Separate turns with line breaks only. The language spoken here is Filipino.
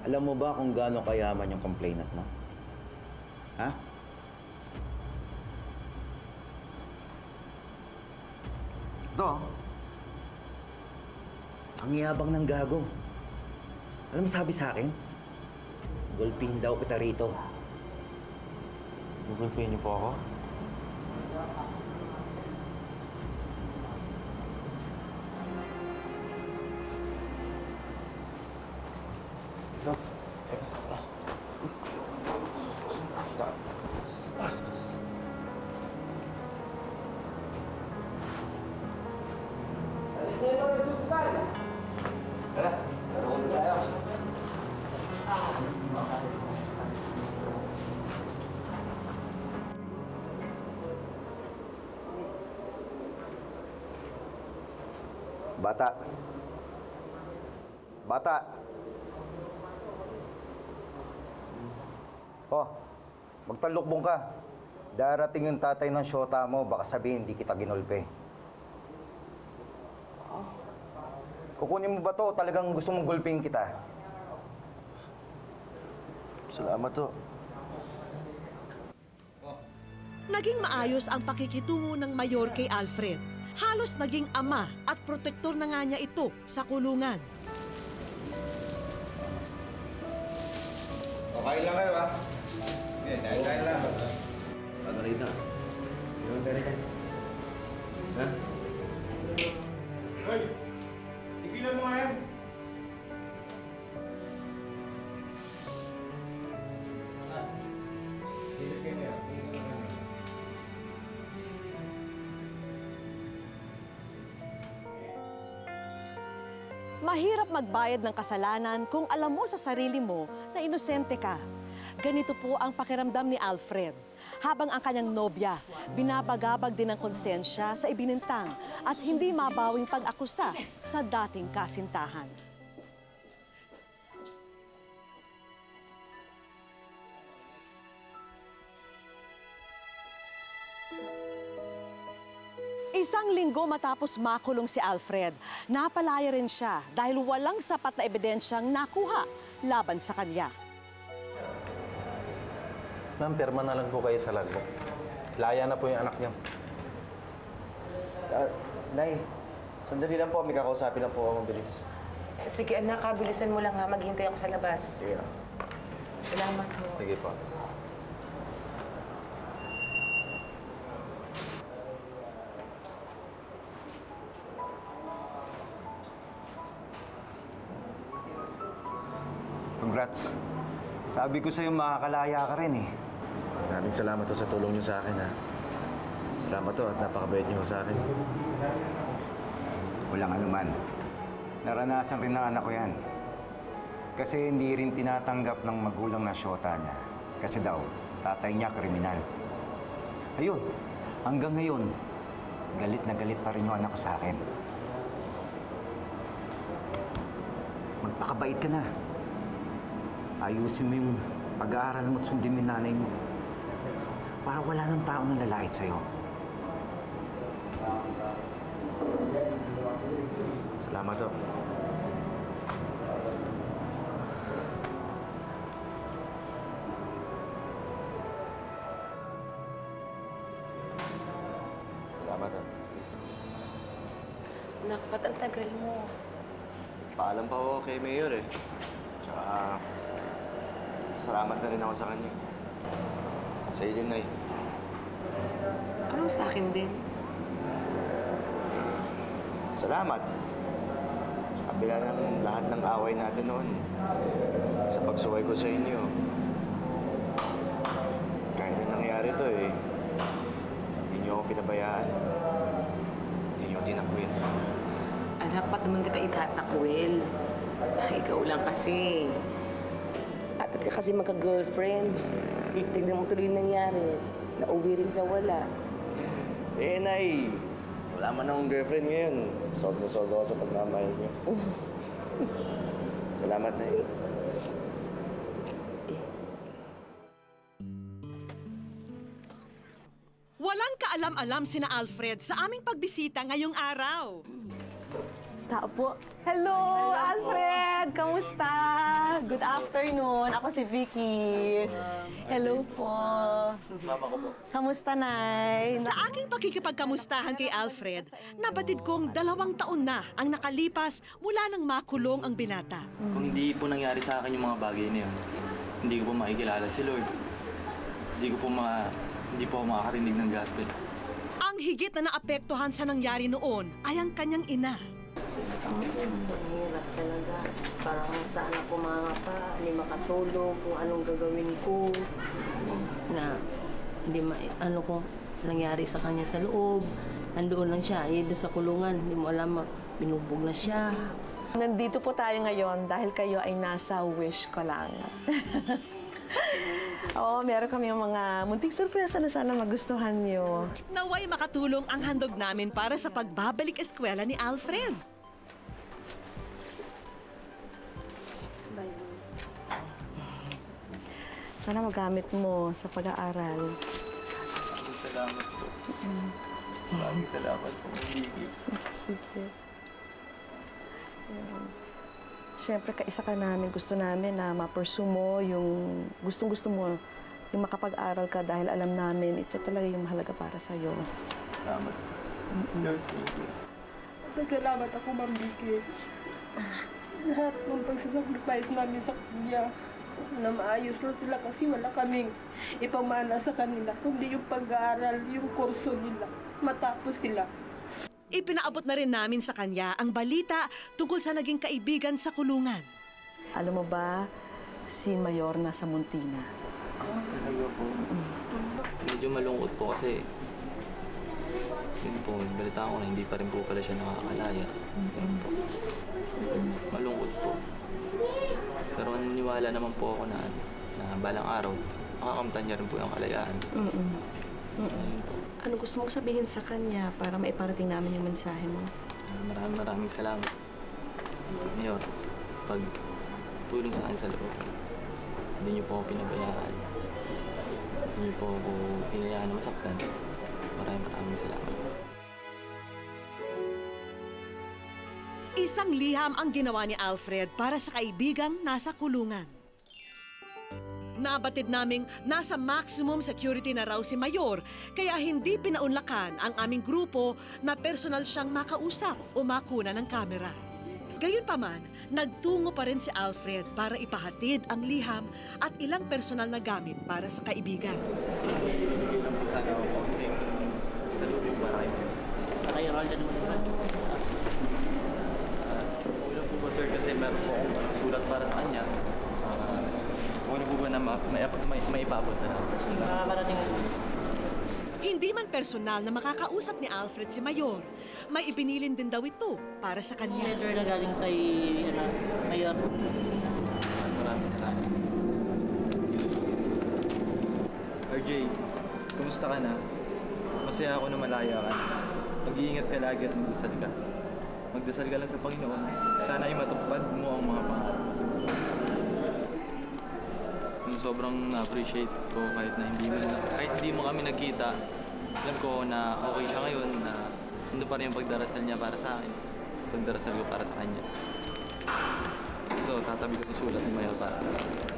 Alam mo ba kung gaano kayaman yung complainant mo? Ha? Ito. Ang yabang ng gago. Alam mo sabi sa akin? Gulpihin daw kita rito.
Gugulpihin niyo po ako?
Bata. Bata. Oh, magtalukbong ka. Darating yung tatay ng syota mo, baka sabihin hindi kita ginulpe. Kukunin mo ba to? Talagang gusto mong gulping kita?
Salamat to.
Naging maayos ang pakikitungo ng mayor kay Alfred. Halos naging ama at protektor na nga niya ito sa kulungan.
Okay lang kayo, ha? Kain lang.
Ano rito? Yung pera dyan. Ha?
Hoy! Tigilan mo nga yan!
Mahirap magbayad ng kasalanan kung alam mo sa sarili mo na inosente ka. Ganito po ang pakiramdam ni Alfred. Habang ang kanyang nobya, binabagabag din ng konsensya sa ibinintang at hindi mabawing pag-akusa sa dating kasintahan. Isang linggo matapos makulong si Alfred, napalaya rin siya dahil walang sapat na ebidensyang nakuha laban sa kanya.
Ma'am, pirma na lang po kayo sa logbook. Laya na po yung anak niyo.
Nay, sandali lang po. May kakausapin lang po ako mabilis.
Sige anak, kabilisan mo lang ha. Maghintay ako sa labas.
Sige na.
Salamat ho.
Sige po.
Congrats. Sabi ko sa'yo, makakalaya ka rin eh.
Maraming salamat to sa tulong niyo sa akin, ha. Salamat to at napakabait niyo sa akin.
Walang anuman. Naranasan rin ng anak ko yan. Kasi hindi rin tinatanggap ng magulang na syota niya. Kasi daw, tatay niya kriminal. Ayun, hanggang ngayon, galit na galit pa rin yung anak ko sa akin. Magpakabait ka na. Ayusin mo yung pag-aaral mo at sundin mo yung nanay mo. Para wala nang tao na lalait sa'yo.
Salamat to. Salamat to.
Anak, ba't ang tagal mo?
Paalam pa ako kay Mayor eh. Tsaka, salamat na rin ako sa kanya. Sa iyo din, Nay.
Ano sa akin din?
Salamat. Sa kabila ng lahat ng away natin noon. Sa pagsuway ko sa inyo. Kahit na nangyari to eh. Hindi niyo ako pinabayaan. Hindi niyo ako tinakwil.
Anak, ba't naman kita itatakwil? Ikaw lang kasi. At ka kasi magka-girlfriend. Tignan mo tuloy yung nangyari. Nauwi rin sa wala.
Eh, Nay. Wala man akong girlfriend ngayon. Solve na solve ako sa pagmamahal niyo. Salamat, Nay.
Walang kaalam-alam sina Alfred sa aming pagbisita ngayong araw. Tao po. Hello, Alfred! Kamusta? Good afternoon. Ako si Vicky. Hello po.
Mama ko po.
Kamusta, Nay?
Sa aking pakikipagkamustahan kay Alfred, nabatid kong 2 taon na ang nakalipas mula nang makulong ang binata.
Kung hindi po nangyari sa akin yung mga bagay na yun, hindi ko po makikilala si Lord. Hindi po ako makakarinig ng gospels.
Ang higit na naapektuhan sa nangyari noon ay ang kanyang ina.
Mahirap talaga. Parang saan ako mangapa, hindi makatulog, kung anong gagawin ko. Na hindi ano kung nangyari sa kanya sa loob. Nandoon lang siya, doon sa kulungan. Hindi mo alam, binubog na siya.
Nandito po tayo ngayon dahil kayo ay nasa wish ko lang. Oo, meron kami yung mga munting sorpresa na sana magustuhan nyo.
Naway makatulong ang handog namin para sa pagbabalik eskwela ni Alfred.
Sana magamit mo sa pag-aaral.
Maraming salamat po. Maraming salamat po, Vicky.
Sige. Siyempre, kaisa ka namin. Gusto namin na ma-pursue mo yung gustong-gusto mo, yung makapag-aral ka dahil alam namin ito talaga yung mahalaga para sa'yo.
Salamat. Lord, thank you.
Pasalamat ako, Ma'am Vicky. Lahat ng pagsasacrifice namin sa kanya na maayos lang sila kasi wala kaming ipamana sa kanila, kundi yung pag-aaral, yung kurso nila, matapos sila.
Ipinaabot na rin namin sa kanya ang balita tungkol sa naging kaibigan sa kulungan.
Alam mo ba, si Mayor na sa Muntina.
Talaga po. Medyo malungkot po kasi yun po, balita ko na hindi pa rin po pala siya nakakalaya. Yun po. Malungkot po. Pero naniwala naman po ako na balang araw, makakamtan niya rin po yung kalayaan. Ayun po.
Ano gusto mong sabihin sa kanya para maiparating namin yung mensahe mo?
Maraming salamat. Mayor, pag tulong sa akin sa loob, hindi niyo po ako pinabayaan. Hindi niyo po ako pinayaan na masaktan. Maraming salamat.
Isang liham ang ginawa ni Alfred para sa kaibigang nasa kulungan. Nabatid naming nasa maximum security na raw si Mayor, kaya hindi pinaunlakan ang aming grupo na personal siyang makausap o makuna ng kamera. Gayunpaman, nagtungo pa rin si Alfred para ipahatid ang liham at ilang personal na gamit para sa kaibigan.
Hindi lang po sana ako konting salubing para kayo.
Naka-enroll ka naman naman.
Ulo po ba sir kasi meron po akong sulat para sa kanya. Ulo po ba na maipaabot na lang?
Makakarating na.
Hindi man personal na makakausap ni Alfred si Mayor, may ibinilin din daw ito para sa kanya.
Letter na galing kay Mayor.
Maraming salamat. RJ, kumusta ka na? Masaya ako na malaya ka. Mag-iingat ka lagi at magdasal ka. Magdasal ka lang sa Panginoon. Sana ay matupad mo ang mga pangarap mo sa buhay. Sobrang na-appreciate ko kahit hindi mo kami nagkita. Alam ko na okay siya ngayon, na nandun pa rin yung pagdarasal niya para sa akin. Pagdarasal ko para sa kanya. Ito, tatabi ko yung sulat ni Mayor para sa akin.